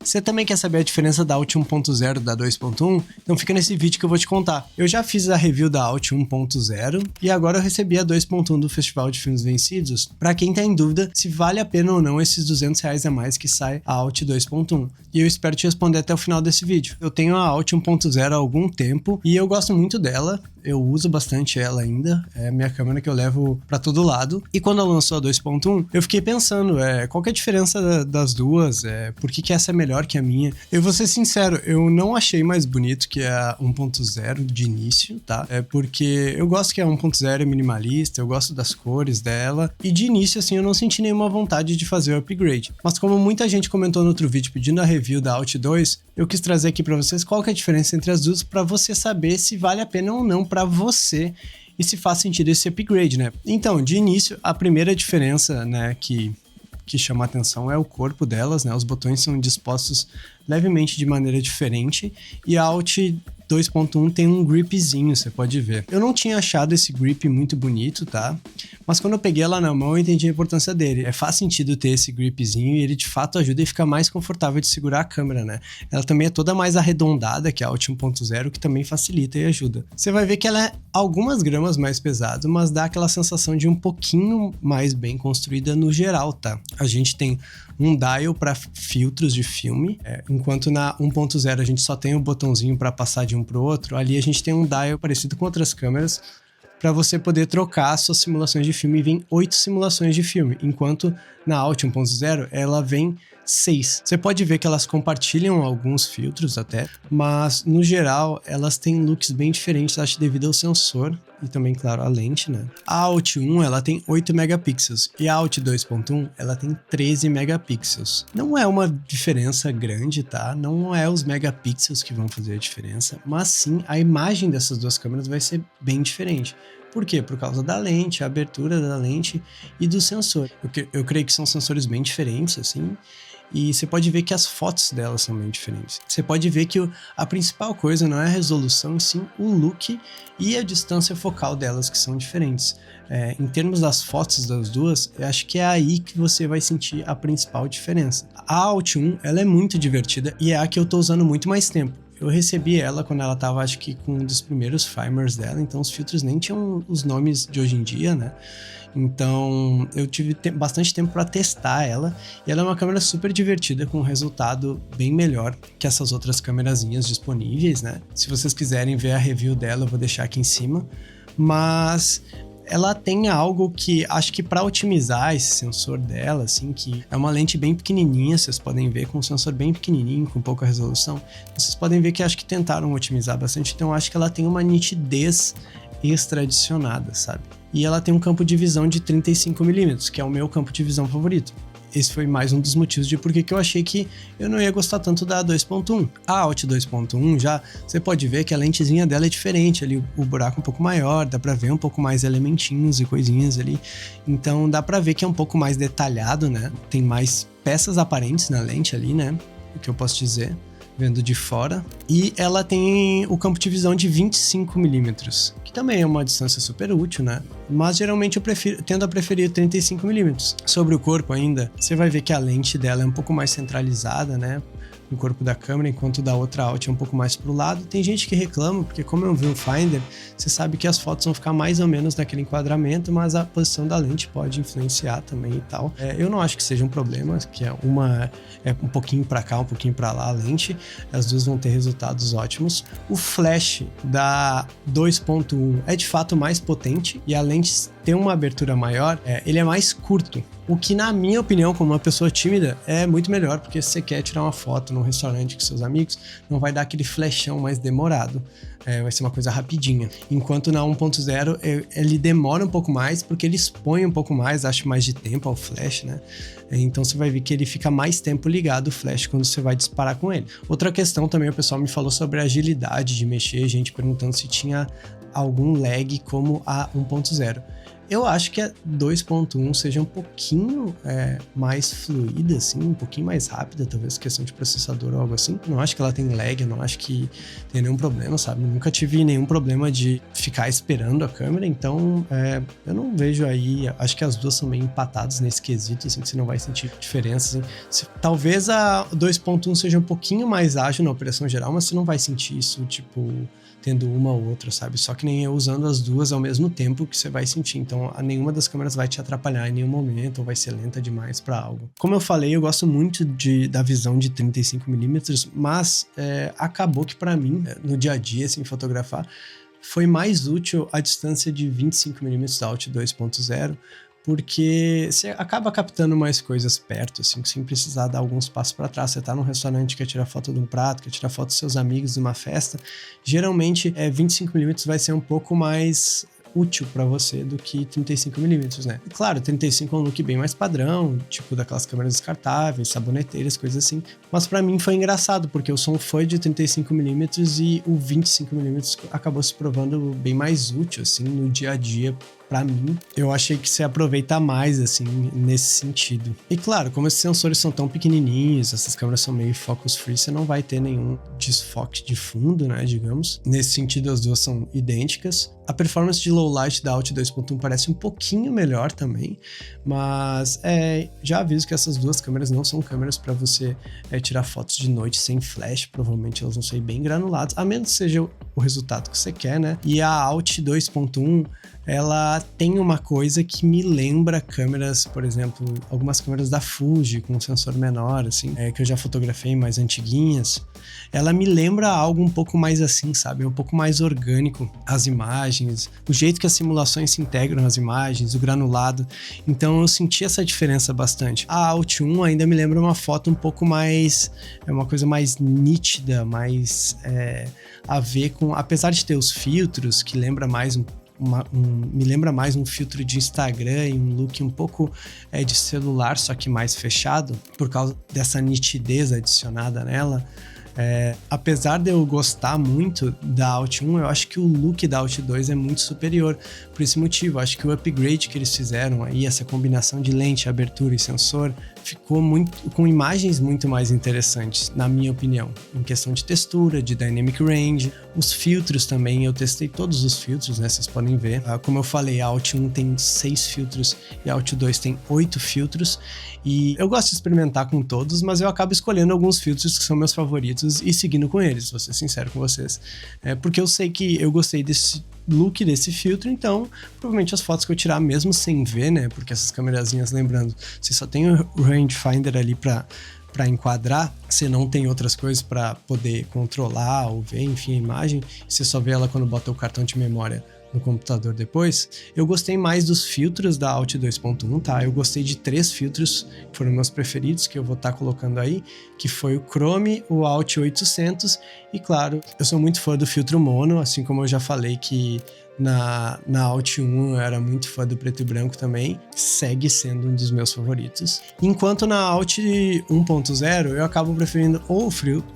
Você também quer saber a diferença da Alt 1.0 e da 2.1? Então fica nesse vídeo que eu vou te contar. Eu já fiz a review da Alt 1.0 e agora eu recebi a 2.1 do Festival de Filmes Vencidos, para quem tá em dúvida se vale a pena ou não esses R$200 a mais que sai a Alt 2.1. E eu espero te responder até o final desse vídeo. Eu tenho a Alt 1.0 há algum tempo e eu gosto muito dela. Eu uso bastante ela ainda, é a minha câmera que eu levo pra todo lado. E quando ela lançou a 2.1, eu fiquei pensando, qual que é a diferença das duas? Por que essa é melhor que a minha? Eu vou ser sincero, eu não achei mais bonito que a 1.0 de início, tá? Porque eu gosto que a 1.0 é minimalista, eu gosto das cores dela, e de início, assim, eu não senti nenhuma vontade de fazer o upgrade. Mas como muita gente comentou no outro vídeo pedindo a review da Alt 2, eu quis trazer aqui pra vocês qual que é a diferença entre as duas pra você saber se vale a pena ou não para você e se faz sentido esse upgrade, né? Então, de início, a primeira diferença, né, que chama a atenção é o corpo delas, né? Os botões são dispostos levemente de maneira diferente e a Alt 2.1 tem um gripzinho, você pode ver. Eu não tinha achado esse grip muito bonito, tá? Mas quando eu peguei ela na mão, eu entendi a importância dele. Faz sentido ter esse gripzinho e ele de fato ajuda e fica mais confortável de segurar a câmera, né? Ela também é toda mais arredondada que a Alt 1.0, que também facilita e ajuda. Você vai ver que ela é algumas gramas mais pesada, mas dá aquela sensação de um pouquinho mais bem construída no geral, tá? A gente tem um dial para filtros de filme, enquanto na 1.0 a gente só tem o botãozinho para passar de um para o outro, ali a gente tem um dial parecido com outras câmeras para você poder trocar suas simulações de filme e vem 8 simulações de filme, enquanto na Alt 1.0 ela vem 6. Você pode ver que elas compartilham alguns filtros até, mas no geral elas têm looks bem diferentes, acho devido ao sensor e também, claro, a lente, né? A Alt 1 ela tem 8 megapixels e a Alt 2.1 ela tem 13 megapixels. Não é uma diferença grande, tá? Não é os megapixels que vão fazer a diferença, mas sim a imagem dessas duas câmeras vai ser bem diferente. Por quê? Por causa da lente, a abertura da lente e do sensor. Eu creio que são sensores bem diferentes, assim, e você pode ver que as fotos delas são bem diferentes. Você pode ver que a principal coisa não é a resolução, e sim o look e a distância focal delas, que são diferentes. Em termos das fotos das duas, eu acho que é aí que você vai sentir a principal diferença. A Alt 1, ela é muito divertida e é a que eu tô usando muito mais tempo. Eu recebi ela quando ela tava, acho que com um dos primeiros primers dela, então os filtros nem tinham os nomes de hoje em dia, né? Então eu tive bastante tempo para testar ela e ela é uma câmera super divertida com um resultado bem melhor que essas outras câmerazinhas disponíveis, né? Se vocês quiserem ver a review dela, eu vou deixar aqui em cima, mas ela tem algo que acho que para otimizar esse sensor dela, assim, que é uma lente bem pequenininha, vocês podem ver, com um sensor bem pequenininho, com pouca resolução, vocês podem ver que acho que tentaram otimizar bastante, então acho que ela tem uma nitidez extra adicionada, sabe? E ela tem um campo de visão de 35mm, que é o meu campo de visão favorito. Esse foi mais um dos motivos de por que eu achei que eu não ia gostar tanto da 2.1. A Alt 2.1 já, você pode ver que a lentezinha dela é diferente, ali o buraco é um pouco maior, dá pra ver um pouco mais elementinhos e coisinhas ali, então dá pra ver que é um pouco mais detalhado, né? Tem mais peças aparentes na lente ali, né? O que eu posso dizer, vendo de fora. E ela tem o campo de visão de 25mm, que também é uma distância super útil, né? Mas geralmente eu tendo a preferir 35mm. Sobre o corpo ainda, você vai ver que a lente dela é um pouco mais centralizada, né? No corpo da câmera, enquanto da outra Alt é um pouco mais pro lado. Tem gente que reclama, porque como é um viewfinder, você sabe que as fotos vão ficar mais ou menos naquele enquadramento, mas a posição da lente pode influenciar também e tal. Eu não acho que seja um problema, que uma é um pouquinho para cá, um pouquinho para lá a lente, as duas vão ter resultados ótimos. O flash da 2.1 é de fato mais potente e a lente tem uma abertura maior, ele é mais curto, o que na minha opinião, como uma pessoa tímida, é muito melhor, porque se você quer tirar uma foto num restaurante com seus amigos, não vai dar aquele flashão mais demorado, vai ser uma coisa rapidinha. Enquanto na 1.0 ele demora um pouco mais, porque ele expõe um pouco mais, acho mais de tempo ao flash, né? Então você vai ver que ele fica mais tempo ligado o flash quando você vai disparar com ele. Outra questão também, o pessoal me falou sobre a agilidade de mexer, gente perguntando se tinha algum lag como a 1.0. Eu acho que a 2.1 seja um pouquinho mais fluida, assim, um pouquinho mais rápida, talvez questão de processador ou algo assim. Não acho que ela tem lag, eu não acho que tem nenhum problema, sabe? Eu nunca tive nenhum problema de ficar esperando a câmera, então eu não vejo aí, acho que as duas são meio empatadas nesse quesito, assim, que você não vai sentir diferença, assim. Talvez a 2.1 seja um pouquinho mais ágil na operação geral, mas você não vai sentir isso, tipo, tendo uma ou outra, sabe? Só que nem eu usando as duas ao mesmo tempo que você vai sentir. Então, nenhuma das câmeras vai te atrapalhar em nenhum momento ou vai ser lenta demais para algo. Como eu falei, eu gosto muito da visão de 35mm, mas acabou que para mim, no dia a dia, assim, fotografar, foi mais útil a distância de 25mm da Alt 2.0, porque você acaba captando mais coisas perto, assim, sem precisar dar alguns passos para trás. Você tá num restaurante, quer tirar foto de um prato, quer tirar foto dos seus amigos de uma festa, geralmente 25mm vai ser um pouco mais útil para você do que 35mm, né? E claro, 35 é um look bem mais padrão, tipo daquelas câmeras descartáveis, saboneteiras, coisas assim. Mas para mim foi engraçado, porque eu sou um fã de 35mm e o 25mm acabou se provando bem mais útil, assim, no dia a dia. Pra mim, eu achei que você aproveita mais, assim, nesse sentido. E claro, como esses sensores são tão pequenininhos, essas câmeras são meio focus free, você não vai ter nenhum desfoque de fundo, né, digamos. Nesse sentido, as duas são idênticas. A performance de low light da Alt 2.1 parece um pouquinho melhor também, mas já aviso que essas duas câmeras não são câmeras para você tirar fotos de noite sem flash, provavelmente elas vão sair bem granuladas, a menos que seja o resultado que você quer, né? E a Alt 2.1, ela tem uma coisa que me lembra câmeras, por exemplo, algumas câmeras da Fuji com um sensor menor, assim, que eu já fotografei, mais antiguinhas. Ela me lembra algo um pouco mais assim, sabe? Um pouco mais orgânico, as imagens, o jeito que as simulações se integram nas imagens, o granulado. Então eu senti essa diferença bastante. A Alt 1 ainda me lembra uma foto um pouco mais, uma coisa mais nítida, mais a ver com, apesar de ter os filtros, que lembra mais me lembra mais um filtro de Instagram e um look um pouco de celular, só que mais fechado, por causa dessa nitidez adicionada nela. Apesar de eu gostar muito da Alt 1, eu acho que o look da Alt 2 é muito superior. Por esse motivo, acho que o upgrade que eles fizeram aí, essa combinação de lente, abertura e sensor, ficou com imagens muito mais interessantes, na minha opinião, em questão de textura, de dynamic range, os filtros também, eu testei todos os filtros, né, vocês podem ver. Como eu falei, a Alt 1 tem 6 filtros e a Alt 2 tem 8 filtros, e eu gosto de experimentar com todos, mas eu acabo escolhendo alguns filtros que são meus favoritos e seguindo com eles, vou ser sincero com vocês. Porque eu sei que eu gostei desse look desse filtro, então provavelmente as fotos que eu tirar mesmo sem ver, né, porque essas câmerazinhas, lembrando, você só tem o rangefinder ali para enquadrar, você não tem outras coisas para poder controlar ou ver, enfim, a imagem, você só vê ela quando bota o cartão de memória no computador depois. Eu gostei mais dos filtros da Alt 2.1, tá? Eu gostei de 3 filtros que foram meus preferidos, que eu vou estar colocando aí, que foi o Chrome, o Alt 800 e, claro, eu sou muito fã do filtro mono, assim como eu já falei que na Alt 1 eu era muito fã do preto e branco também, segue sendo um dos meus favoritos. Enquanto na Alt 1.0 eu acabo preferindo ou o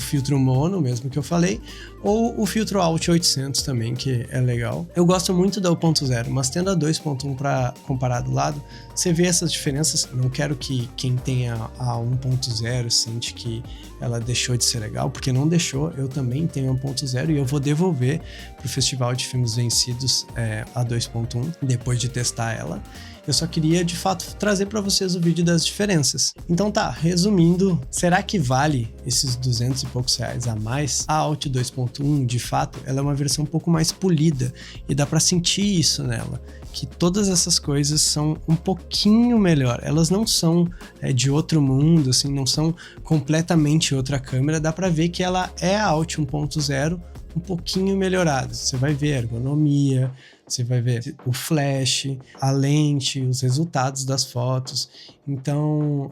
filtro mono, mesmo que eu falei, ou o filtro Alt 800 também, que é legal. Eu gosto muito da 1.0, mas tendo a 2.1 para comparar do lado, você vê essas diferenças. Não quero que quem tenha a 1.0 sente que ela deixou de ser legal, porque não deixou. Eu também tenho a 1.0 e eu vou devolver pro Festival de Filmes Vencidos a 2.1 depois de testar ela. Eu só queria, de fato, trazer para vocês o vídeo das diferenças. Então tá, resumindo, será que vale esses 200 e poucos reais a mais? A Alt 2.1, de fato, ela é uma versão um pouco mais polida e dá para sentir isso nela, que todas essas coisas são um pouquinho melhor. Elas não são de outro mundo, assim, não são completamente outra câmera. Dá para ver que ela é a Alt 1.0 um pouquinho melhorada. Você vai ver a ergonomia, você vai ver o flash, a lente, os resultados das fotos. Então,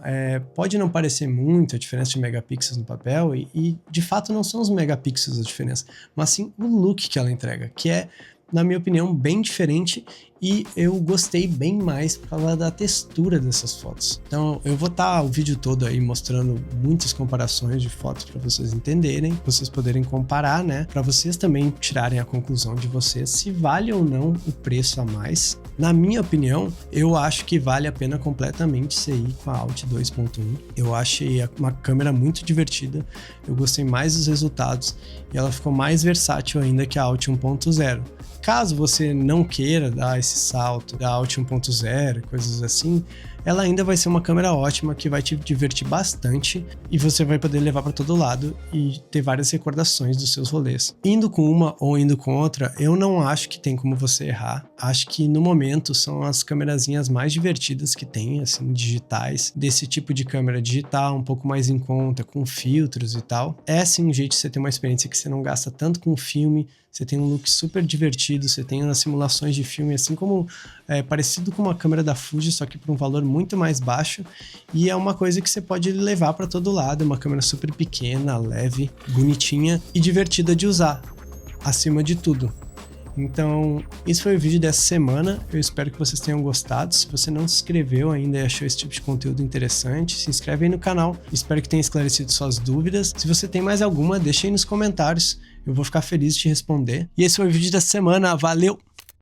pode não parecer muito a diferença de megapixels no papel e de fato não são os megapixels a diferença, mas sim o look que ela entrega, que é, na minha opinião, bem diferente e eu gostei bem mais por causa da textura dessas fotos. Então eu vou estar o vídeo todo aí mostrando muitas comparações de fotos para vocês entenderem, pra vocês poderem comparar, né? Para vocês também tirarem a conclusão de vocês se vale ou não o preço a mais. Na minha opinião, eu acho que vale a pena completamente você ir com a Alt 2.1. Eu achei uma câmera muito divertida, eu gostei mais dos resultados e ela ficou mais versátil ainda que a Alt 1.0. Caso você não queira dar esse salto da Alt 1.0 e coisas assim, ela ainda vai ser uma câmera ótima que vai te divertir bastante e você vai poder levar para todo lado e ter várias recordações dos seus rolês. Indo com uma ou indo com outra, eu não acho que tem como você errar. Acho que no momento são as câmerazinhas mais divertidas que tem, assim, digitais, desse tipo de câmera digital, um pouco mais em conta, com filtros e tal. É assim um jeito de você ter uma experiência que você não gasta tanto com filme, você tem um look super divertido, você tem umas simulações de filme, assim como parecido com uma câmera da Fuji, só que por um valor muito mais baixo, e é uma coisa que você pode levar para todo lado, é uma câmera super pequena, leve, bonitinha e divertida de usar, acima de tudo. Então, esse foi o vídeo dessa semana, eu espero que vocês tenham gostado. Se você não se inscreveu ainda e achou esse tipo de conteúdo interessante, se inscreve aí no canal, espero que tenha esclarecido suas dúvidas. Se você tem mais alguma, deixa aí nos comentários, eu vou ficar feliz de te responder. E esse foi o vídeo dessa semana, valeu!